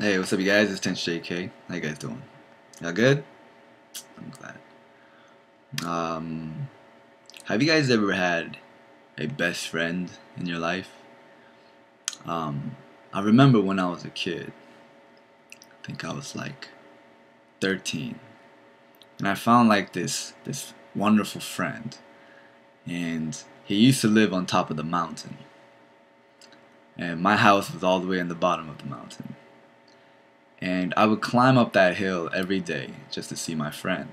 Hey, what's up, you guys? It's 10 JK. How you guys doing? Y'all good? I'm glad. Um, have you guys ever had a best friend in your life? Um, I remember when I was a kid. I think I was like 13, and I found like this wonderful friend, and he used to live on top of the mountain, and my house was all the way in the bottom of the mountain, and I would climb up that hill every day just to see my friend.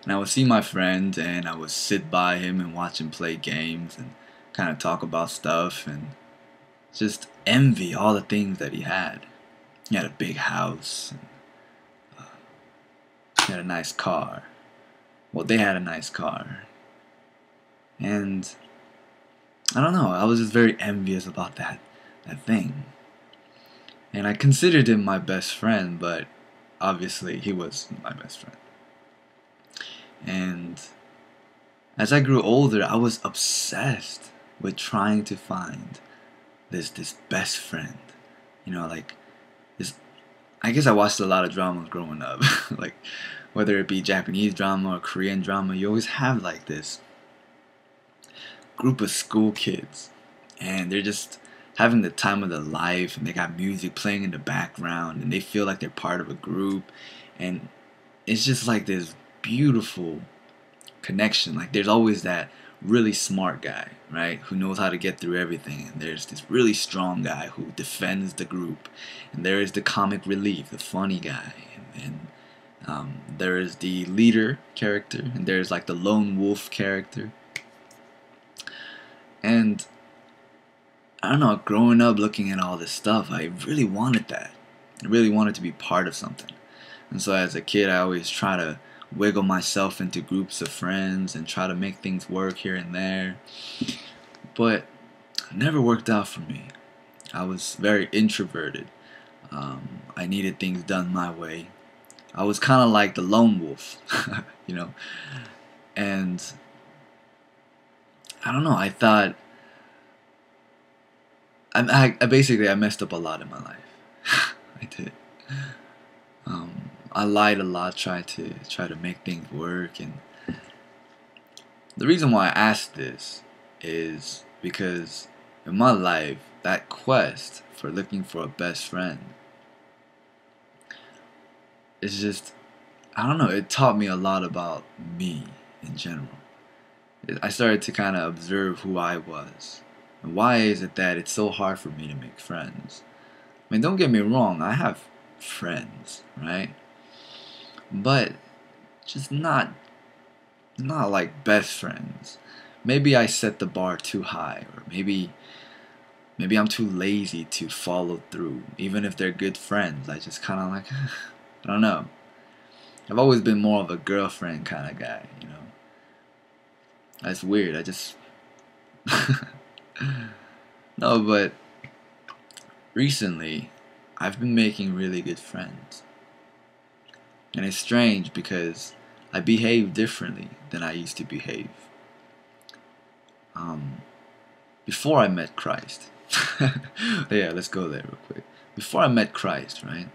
And I would see my friend and I would sit by him and watch him play games and kind of talk about stuff and just envy all the things that he had. He had a big house, and he had a nice car. Well, they had a nice car. And I don't know, I was just very envious about that thing. And I considered him my best friend, but obviously he was my best friend. And as I grew older, I was obsessed with trying to find this best friend. Like this. I guess I watched a lot of dramas growing up, like whether it be Japanese drama or Korean drama. You always have like this group of school kids, and they're just having the time of their life, and they got music playing in the background, and they feel like they're part of a group, and it's just like this beautiful connection. Like there's always that really smart guy, right, who knows how to get through everything, and there's this really strong guy who defends the group, and there is the comic relief, the funny guy, and there is the leader character, and there's like the lone wolf character. And I don't know, growing up looking at all this stuff, I really wanted that. I really wanted to be part of something. And so as a kid, I always try to wiggle myself into groups of friends and try to make things work here and there. But it never worked out for me. I was very introverted. I needed things done my way. I was kind of like the lone wolf, you know. And I don't know. I thought I basically I messed up a lot in my life. I did. I lied a lot, tried to make things work, and the reason why I asked this is because in my life, that quest for looking for a best friend is just, I don't know, it taught me a lot about me in general. I started to kind of observe who I was. And why is it that it's so hard for me to make friends? I mean, don't get me wrong, I have friends, right? But just not like best friends. Maybe I set the bar too high, or maybe I'm too lazy to follow through. Even if they're good friends, I just kind of like I don't know. I've always been more of a girlfriend kind of guy. That's weird. I just no, but recently I've been making really good friends. And it's strange because I behave differently than I used to behave. Um, Before I met Christ. Yeah, let's go there real quick. Before I met Christ, right?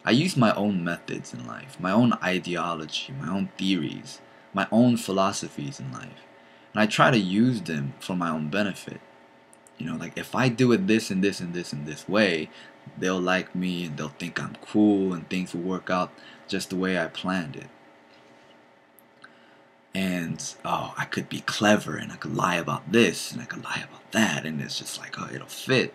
I used my own methods in life, my own ideology, my own theories, my own philosophies in life. And I try to use them for my own benefit. Like if I do it this and this and this and this way, they'll like me and they'll think I'm cool and things will work out just the way I planned it. And oh, I could be clever and I could lie about this and I could lie about that, and it's just like, oh, it'll fit.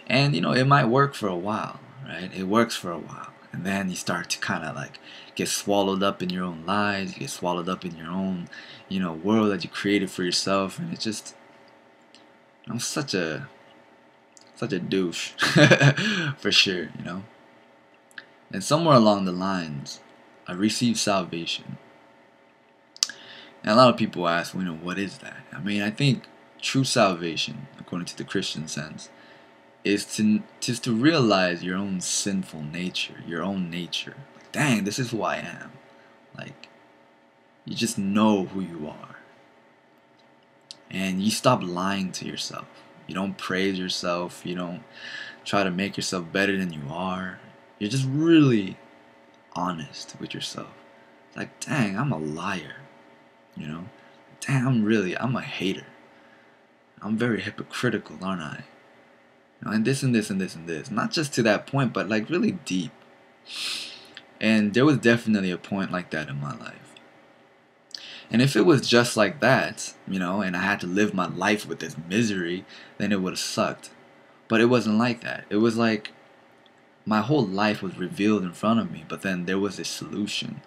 And it might work for a while, right? It works for a while. And then you start to kind of like get swallowed up in your own lies, you get swallowed up in your own, world that you created for yourself, and it's just I'm such a douche for sure. And somewhere along the lines I received salvation. And a lot of people ask, what is that? I mean, I think true salvation, according to the Christian sense, is to realize your own sinful nature, your own nature. Like, dang, this is who I am. Like, you just know who you are. And you stop lying to yourself. You don't praise yourself. You don't try to make yourself better than you are. You're just really honest with yourself. Like, dang, I'm a liar. You know? Dang, I'm a hater. I'm very hypocritical, aren't I? You know, and this and this and this and this. Not just to that point, but like really deep. And there was definitely a point like that in my life. And if it was just like that, you know, and I had to live my life with this misery, then it would have sucked. But it wasn't like that. It was like my whole life was revealed in front of me, but then there was a solution.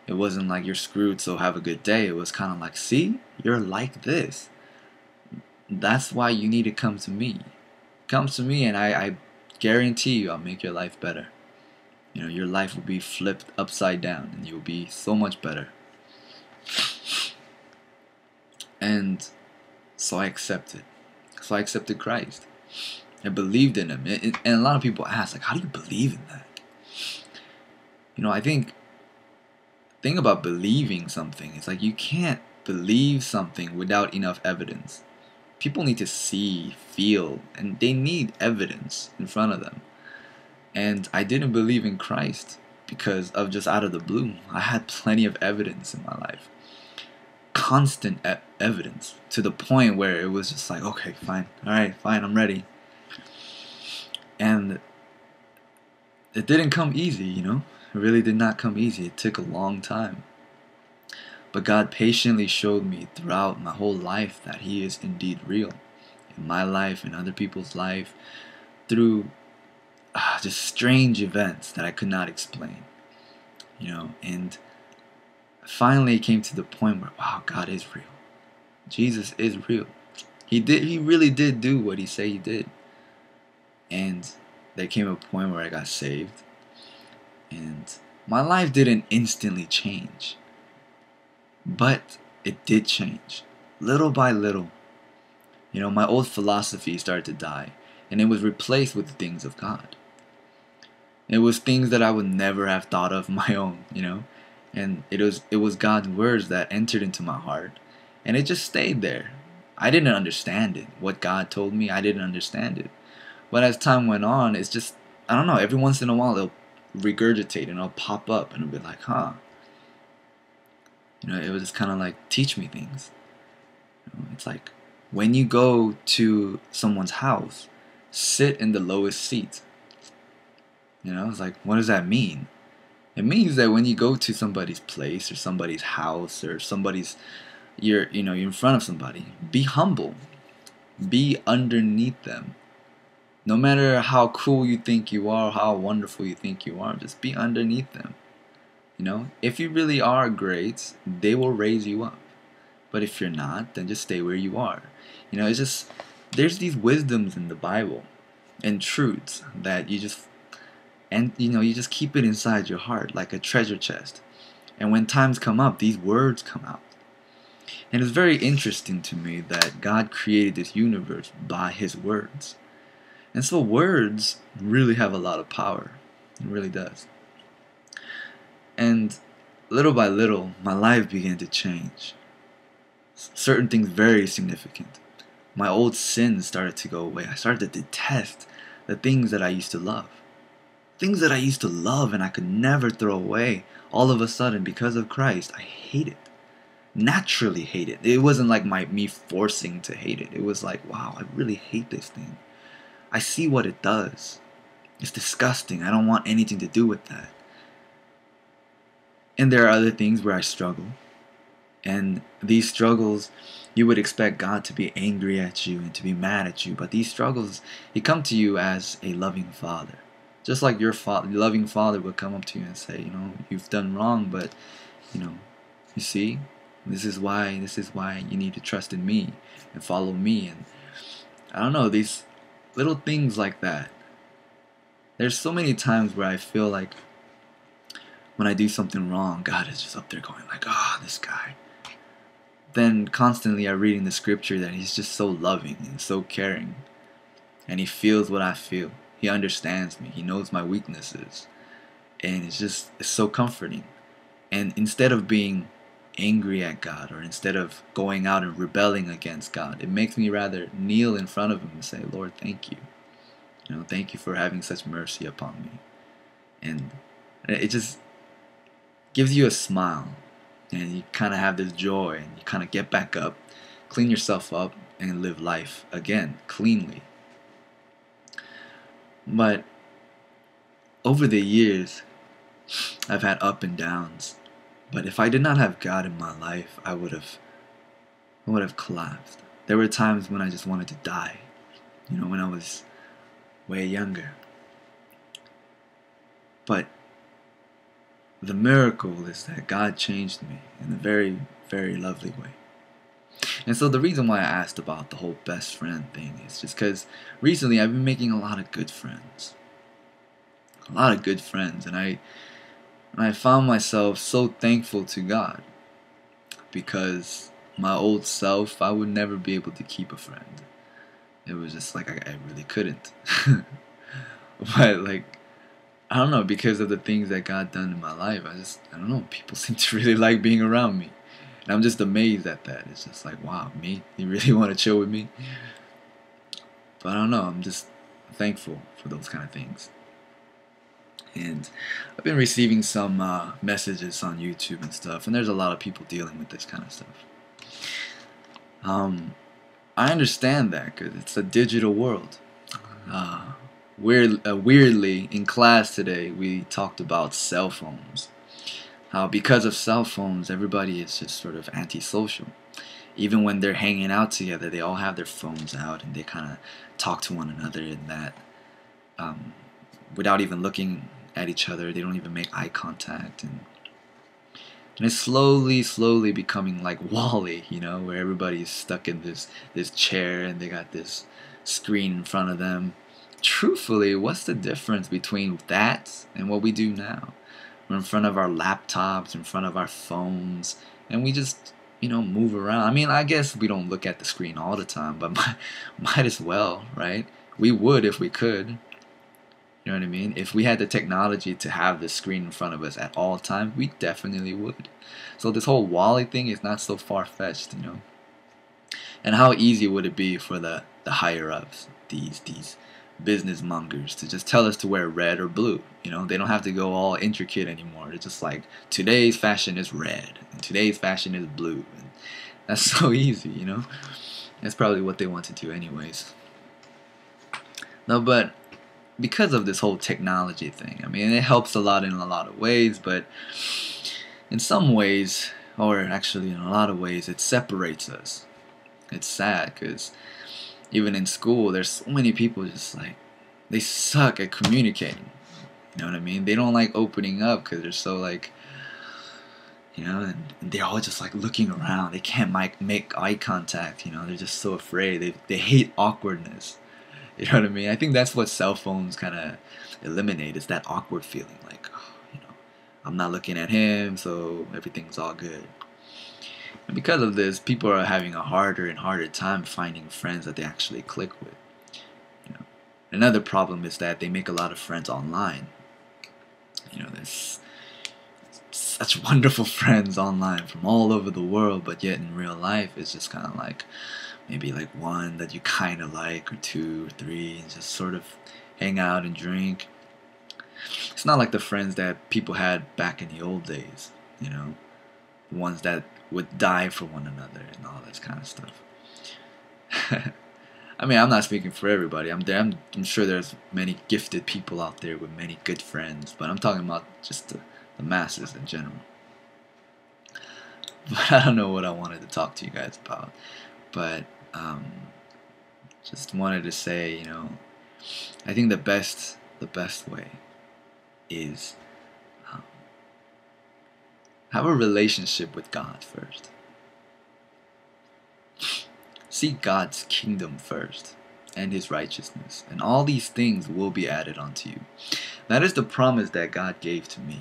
It wasn't like you're screwed, so have a good day. It was kind of like, see, you're like this. That's why you need to come to me. Come to me, and I guarantee you I'll make your life better. You know, your life will be flipped upside down, and you'll be so much better. And so I accepted. So I accepted Christ. I believed in him. And a lot of people ask, like, how do you believe in that? You know, I think the thing about believing something is like you can't believe something without enough evidence. People need to see, feel, and they need evidence in front of them. And I didn't believe in Christ because of just out of the blue. I had plenty of evidence in my life. Constant evidence to the point where it was just like, okay, fine. Alright, fine, I'm ready. And it didn't come easy, you know? It really did not come easy. It took a long time. But God patiently showed me throughout my whole life that He is indeed real. In my life, in other people's life, through just strange events that I could not explain. You know, and finally it came to the point where, wow, God is real. Jesus is real. He really did do what He said He did. And there came a point where I got saved. And my life didn't instantly change. But it did change. Little by little. You know, my old philosophy started to die. And it was replaced with the things of God. It was things that I would never have thought of my own, you know. And it was God's words that entered into my heart. And it just stayed there. I didn't understand it. What God told me, I didn't understand it. But as time went on, it's just, I don't know, every once in a while it'll regurgitate and it'll pop up and it'll be like, huh. You know, it was just kind of like, teach me things. You know, it's like, when you go to someone's house, sit in the lowest seat. You know, it's like, what does that mean? It means that when you go to somebody's place or somebody's house or you're in front of somebody, be humble. Be underneath them. No matter how cool you think you are, how wonderful you think you are, just be underneath them. You know, if you really are great, they will raise you up. But if you're not, then just stay where you are. You know, it's just, there's these wisdoms in the Bible and truths that you just keep it inside your heart like a treasure chest. And when times come up, these words come out. And it's very interesting to me that God created this universe by His words. And so words really have a lot of power. It really does. And little by little, my life began to change. Certain things very significant. My old sins started to go away. I started to detest the things that I used to love. Things that I used to love and I could never throw away. All of a sudden, because of Christ, I hate it. Naturally hate it. It wasn't like me forcing to hate it. It was like, wow, I really hate this thing. I see what it does. It's disgusting. I don't want anything to do with that. And there are other things where I struggle. And these struggles, you would expect God to be angry at you and to be mad at you. But these struggles, He come to you as a loving Father. Just like your loving Father would come up to you and say, you know, you've done wrong, but, you know, you see, this is why you need to trust in me and follow me. And I don't know, these little things like that. There's so many times where I feel like when I do something wrong, God is just up there going like, this guy. Then constantly I read in the scripture that He's just so loving and so caring. And He feels what I feel. He understands me. He knows my weaknesses. And it's so comforting. And instead of being angry at God or instead of going out and rebelling against God, it makes me rather kneel in front of Him and say, Lord, thank you. Thank you for having such mercy upon me. And it just gives you a smile, and you kind of have this joy, and you kind of get back up, clean yourself up, and live life again cleanly. But over the years, I've had up and downs. But if I did not have God in my life, I would have collapsed. There were times when I just wanted to die, when I was way younger. But the miracle is that God changed me in a very, very lovely way. And so the reason why I asked about the whole best friend thing is just because recently I've been making a lot of good friends. A lot of good friends. And I found myself so thankful to God, because my old self, I would never be able to keep a friend. It was just like I really couldn't. But like, I don't know, because of the things that God done in my life, I don't know, people seem to really like being around me. And I'm just amazed at that. It's just like, wow, me? You really want to chill with me? But I don't know, I'm just thankful for those kind of things. And I've been receiving some messages on YouTube and stuff, and there's a lot of people dealing with this kind of stuff. I understand that because it's a digital world. Weirdly, in class today, we talked about cell phones. How because of cell phones, everybody is just sort of antisocial. Even when they're hanging out together, they all have their phones out and they kind of talk to one another in that, without even looking at each other. They don't even make eye contact, and it's slowly becoming like Wall-E, where everybody's stuck in this chair and they got this screen in front of them. Truthfully, what's the difference between that and what we do now? We're in front of our laptops, in front of our phones, and we just, move around. I mean, I guess we don't look at the screen all the time, but might as well, right? We would if we could. You know what I mean? If we had the technology to have the screen in front of us at all times, we definitely would. So this whole Wall-E thing is not so far-fetched, And how easy would it be for the higher-ups, these business mongers, to just tell us to wear red or blue? They don't have to go all intricate anymore. It's just like, today's fashion is red, and today's fashion is blue. And that's so easy, That's probably what they want to do anyways. No, but because of this whole technology thing, I mean, it helps a lot in a lot of ways, but in some ways, or actually in a lot of ways, it separates us. It's sad, because even in school, there's so many people just like, they suck at communicating. You know what I mean? They don't like opening up because they're so like, and they're all just like looking around. They can't make eye contact, they're just so afraid. They hate awkwardness. You know what I mean? I think that's what cell phones kind of eliminate, is that awkward feeling. Like, I'm not looking at him, so everything's all good. And because of this, people are having a harder and harder time finding friends that they actually click with. Another problem is that they make a lot of friends online. There's such wonderful friends online from all over the world, but yet in real life, it's just kind of like, maybe like one that you kind of like, or two or three, and just sort of hang out and drink. It's not like the friends that people had back in the old days, the ones that would die for one another and all that kind of stuff. I mean, I'm not speaking for everybody. I'm sure there's many gifted people out there with many good friends, but I'm talking about just the masses in general. But I don't know what I wanted to talk to you guys about. But just wanted to say, I think the best way is have a relationship with God first. Seek God's kingdom first and His righteousness, and all these things will be added unto you. That is the promise that God gave to me.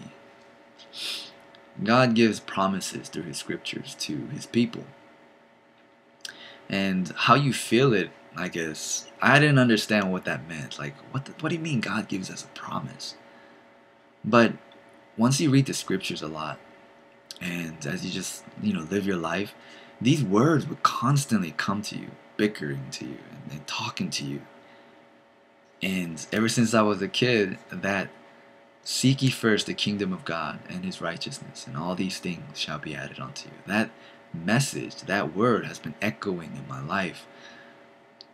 God gives promises through His scriptures to His people. And how you feel it, I guess, I didn't understand what that meant. Like, what do you mean God gives us a promise? But once you read the scriptures a lot, and as you just, live your life, these words would constantly come to you, bickering to you, and talking to you. And ever since I was a kid, that seek ye first the kingdom of God and his righteousness, and all these things shall be added unto you. That message, that word has been echoing in my life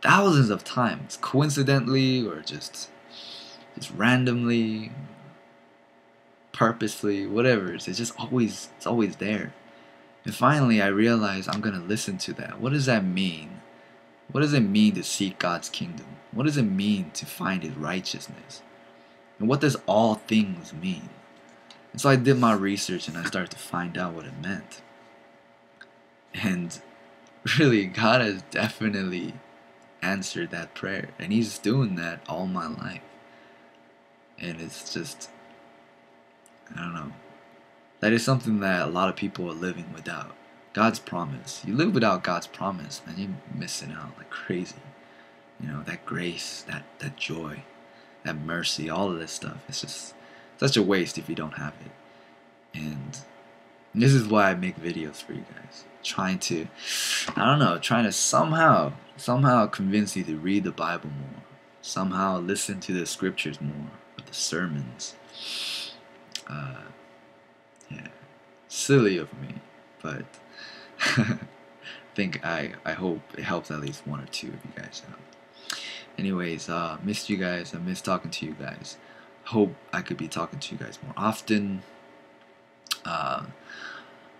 thousands of times, coincidentally or just randomly, purposely, whatever. It's just always there. And finally I realized I'm gonna listen to that. What does that mean? What does it mean to seek God's kingdom? What does it mean to find his righteousness? And what does all things mean? And so I did my research and I started to find out what it meant. And really, God has definitely answered that prayer. And he's doing that all my life. And it's just, I don't know. That is something that a lot of people are living without. God's promise. You live without God's promise, man, you're missing out like crazy. You know, that grace, that joy, that mercy, all of this stuff. It's just such a waste if you don't have it. And this is why I make videos for you guys. Trying to, I don't know, trying to somehow convince you to read the Bible more. Somehow listen to the scriptures more, or the sermons. Yeah, silly of me, but I hope it helps at least one or two of you guys out. Anyways, missed you guys. I miss talking to you guys. Hope I could be talking to you guys more often.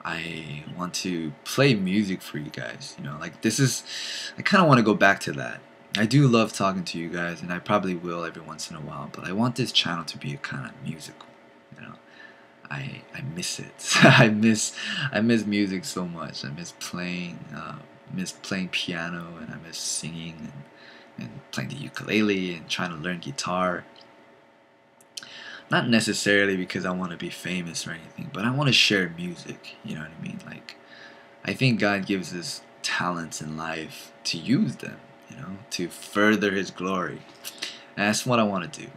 I want to play music for you guys. You know, like this is, I kind of want to go back to that. I do love talking to you guys, and I probably will every once in a while. But I want this channel to be a kind of musical. You know, I miss it. I miss music so much. I miss playing piano, and I miss singing and playing the ukulele and trying to learn guitar. Not necessarily because I want to be famous or anything, but I want to share music. You know what I mean? Like, I think God gives us talents in life to use them. You know, to further His glory. And that's what I want to do.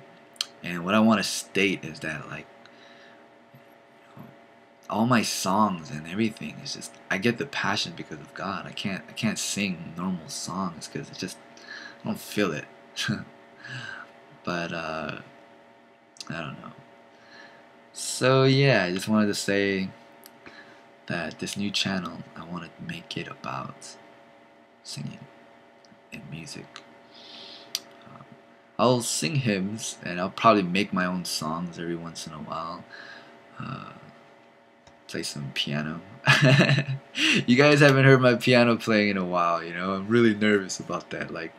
And what I want to state is that, like, all my songs and everything is just, I get the passion because of God. I can't sing normal songs because it just, I don't feel it. But I don't know. So yeah, I just wanted to say that this new channel, I want to make it about singing and music. I'll sing hymns, and I'll probably make my own songs every once in a while. Play some piano. You guys haven't heard my piano playing in a while, you know. I'm really nervous about that. Like,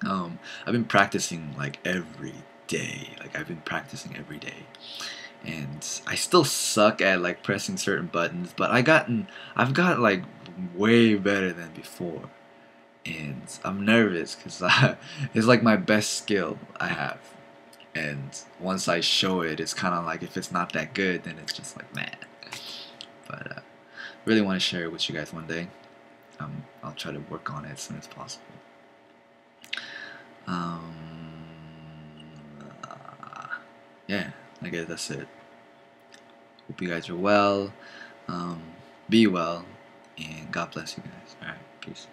I've been practicing like every day. Like, I've been practicing every day, and I still suck at like pressing certain buttons, but I've got like way better than before. And I'm nervous because it's like my best skill I have. And once I show it, it's kind of like, if it's not that good, then it's just like, man. But really want to share it with you guys one day. I'll try to work on it as soon as possible. Yeah, I guess that's it. Hope you guys are well. Be well, and God bless you guys. Alright, peace.